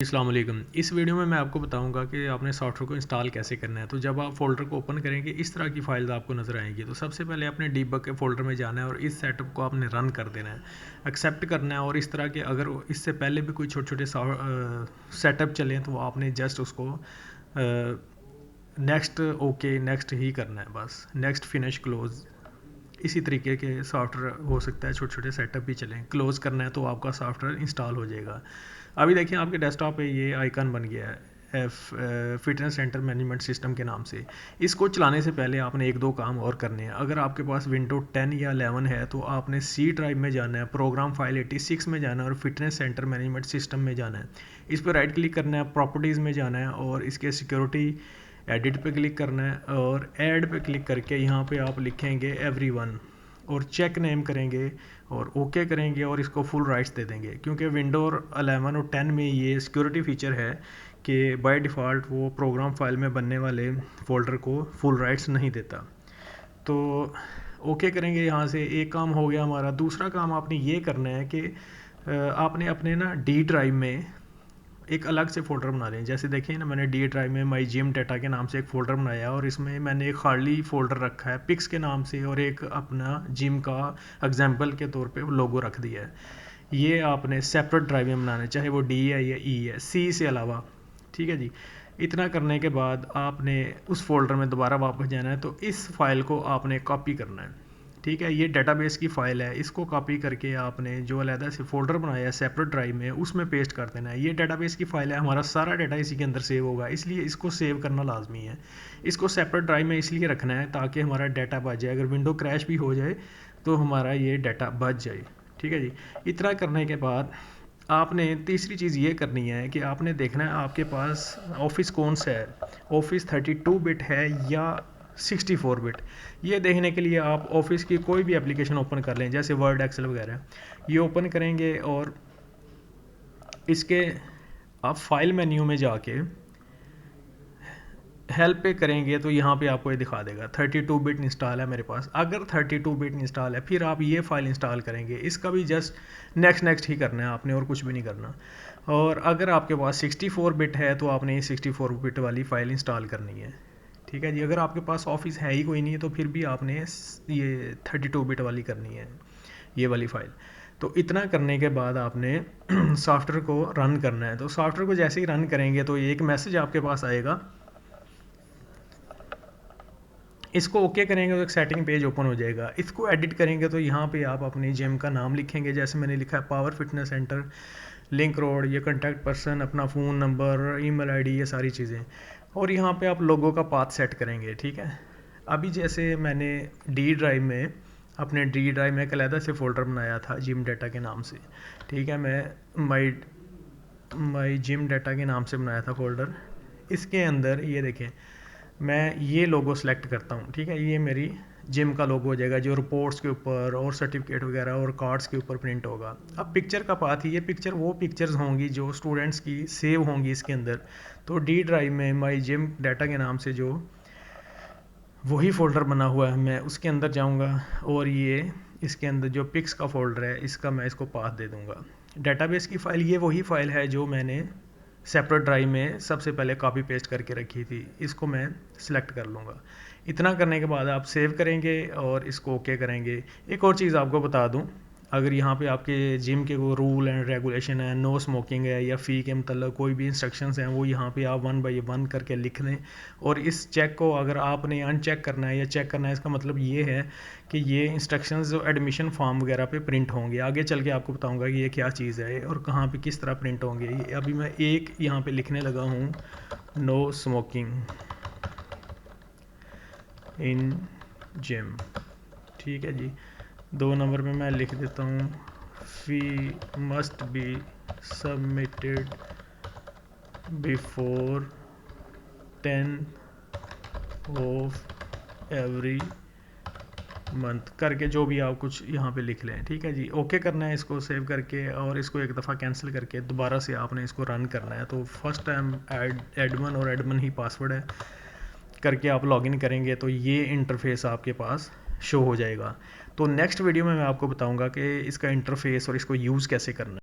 अस्सलाम वालेकुम। इस वीडियो में मैं आपको बताऊंगा कि आपने सॉफ्टवेयर को इंस्टॉल कैसे करना है। तो जब आप फोल्डर को ओपन करेंगे इस तरह की फाइल्स आपको नज़र आएंगी। तो सबसे पहले आपने डीबग के फोल्डर में जाना है और इस सेटअप को आपने रन कर देना है, एक्सेप्ट करना है। और इस तरह के अगर इससे पहले भी कोई छोटे छोटे सेटअप चले तो आपने जस्ट उसको नेक्स्ट ओके नेक्स्ट ही करना है, बस नेक्स्ट फिनिश क्लोज। इसी तरीके के सॉफ्टवेयर हो सकता है छोटे छोटे सेटअप भी चलें, क्लोज़ करना है तो आपका सॉफ्टवेयर इंस्टॉल हो जाएगा। अभी देखिए आपके डेस्कटॉप पे ये आइकन बन गया है फिटनेस सेंटर मैनेजमेंट सिस्टम के नाम से। इसको चलाने से पहले आपने एक दो काम और करने हैं। अगर आपके पास विंडो 10 या 11 है तो आपने सी ड्राइव में जाना है, प्रोग्राम फाइल 86 में जाना है और फिटनेस सेंटर मैनेजमेंट सिस्टम में जाना है। इस पर राइट क्लिक करना है, प्रॉपर्टीज़ में जाना है और इसके सिक्योरिटी एडिट पे क्लिक करना है और ऐड पे क्लिक करके यहाँ पे आप लिखेंगे एवरीवन और चेक नेम करेंगे और ओके करेंगे और इसको फुल राइट्स दे देंगे। क्योंकि विंडो 11 और 10 में ये सिक्योरिटी फीचर है कि बाय डिफ़ॉल्ट वो प्रोग्राम फाइल में बनने वाले फ़ोल्डर को फुल राइट्स नहीं देता। तो ओके करेंगे, यहाँ से एक काम हो गया हमारा। दूसरा काम आपने ये करना है कि आपने अपने ना डी ड्राइव में एक अलग से फ़ोल्डर बना लें। जैसे देखिए ना, मैंने डी ड्राइव में माई जिम डाटा के नाम से एक फ़ोल्डर बनाया और इसमें मैंने एक खाली फ़ोल्डर रखा है पिक्स के नाम से और एक अपना जिम का एग्जाम्पल के तौर पे लोगो रख दिया है। ये आपने सेपरेट ड्राइव में बनाना है, चाहे वो डी है या ई है, सी से अलावा। ठीक है जी। इतना करने के बाद आपने उस फोल्डर में दोबारा वापस जाना है। तो इस फाइल को आपने कॉपी करना है। ठीक है, ये डेटाबेस की फ़ाइल है, इसको कॉपी करके आपने जो अलहदा से फ़ोल्डर बनाया है सेपरेट ड्राइव में उसमें पेस्ट कर देना है। ये डेटाबेस की फ़ाइल है, हमारा सारा डाटा इसी के अंदर सेव होगा, इसलिए इसको सेव करना लाजमी है। इसको सेपरेट ड्राइव में इसलिए रखना है ताकि हमारा डाटा बच जाए, अगर विंडो क्रैश भी हो जाए तो हमारा ये डाटा बच जाए। ठीक है जी। इतना करने के बाद आपने तीसरी चीज़ ये करनी है कि आपने देखना है आपके पास ऑफिस कौन सा है, ऑफिस 32 बिट है या 64 बिट। ये देखने के लिए आप ऑफिस की कोई भी एप्लीकेशन ओपन कर लें, जैसे वर्ड, एक्सेल वगैरह। ये ओपन करेंगे और इसके आप फाइल मेन्यू में जाके हेल्प पे करेंगे तो यहाँ पे आपको ये दिखा देगा 32 बिट इंस्टॉल है मेरे पास। अगर 32 बिट इंस्टॉल है फिर आप ये फ़ाइल इंस्टॉल करेंगे, इसका भी जस्ट नेक्स्ट ही करना है आपने और कुछ भी नहीं करना। और अगर आपके पास 64 बिट है तो आपने ये 64 बिट वाली फ़ाइल इंस्टॉल करनी है। ठीक है जी। अगर आपके पास ऑफिस है ही कोई नहीं है तो फिर भी आपने ये 32 बिट वाली करनी है, ये वाली फ़ाइल। तो इतना करने के बाद आपने सॉफ्टवेयर को रन करना है। तो सॉफ्टवेयर को जैसे ही रन करेंगे तो एक मैसेज आपके पास आएगा, इसको ओके करेंगे तो एक सेटिंग पेज ओपन हो जाएगा। इसको एडिट करेंगे तो यहाँ पे आप अपनी जिम का नाम लिखेंगे, जैसे मैंने लिखा है power fitness centre link road, ये कॉन्टैक्ट पर्सन, अपना फ़ोन नंबर, ईमेल आईडी, ये सारी चीज़ें। और यहाँ पे आप लोगों का पाथ सेट करेंगे। ठीक है। अभी जैसे मैंने डी ड्राइव में अपने डी ड्राइव में एक अलहदा से फ़ोल्डर बनाया था जिम डाटा के नाम से। ठीक है, मैं माई जिम डाटा के नाम से बनाया था फ़ोल्डर। इसके अंदर ये देखें, मैं ये लोगो सेलेक्ट करता हूँ। ठीक है, ये मेरी जिम का लोगो हो जाएगा जो रिपोर्ट्स के ऊपर और सर्टिफिकेट वगैरह और कार्ड्स के ऊपर प्रिंट होगा। अब पिक्चर का पाथ, ये पिक्चर वो पिक्चर्स होंगी जो स्टूडेंट्स की सेव होंगी इसके अंदर। तो डी ड्राइव में माई जिम डाटा के नाम से जो वही फ़ोल्डर बना हुआ है मैं उसके अंदर जाऊंगा और ये इसके अंदर जो पिक्स का फ़ोल्डर है इसका मैं इसको पाथ दे दूंगा। डेटाबेस की फ़ाइल ये वही फ़ाइल है जो मैंने सेपरेट ड्राइव में सबसे पहले कॉपी पेस्ट करके रखी थी, इसको मैं सिलेक्ट कर लूँगा। इतना करने के बाद आप सेव करेंगे और इसको ओके करेंगे। एक और चीज़ आपको बता दूं, अगर यहाँ पे आपके जिम के वो रूल एंड रेगुलेशन है, नो स्मोकिंग है या फ़ी के मतलब कोई भी इंस्ट्रक्शंस हैं, वो यहाँ पे आप 1 बाय 1 करके लिख दें। और इस चेक को अगर आपने अनचेक करना है या चेक करना है, इसका मतलब ये है कि ये इंस्ट्रक्शंस जो एडमिशन फॉर्म वगैरह पे प्रिंट होंगे। आगे चल के आपको बताऊँगा कि ये क्या चीज़ है और कहाँ पर किस तरह प्रिंट होंगे। अभी मैं एक यहाँ पर लिखने लगा हूँ, नो स्मोकिंग इन जिम। ठीक है जी। 2 नंबर पे मैं लिख देता हूँ, fee must be submitted before 10 of every month करके जो भी आप कुछ यहाँ पे लिख लें। ठीक है जी। ओके करना है इसको सेव करके और इसको एक दफ़ा कैंसिल करके दोबारा से आपने इसको रन करना है। तो फर्स्ट टाइम एडमिन और एडमिन ही पासवर्ड है करके आप लॉगिन करेंगे तो ये इंटरफेस आपके पास शो हो जाएगा। तो नेक्स्ट वीडियो में मैं आपको बताऊंगा कि इसका इंटरफेस और इसको यूज़ कैसे करना है।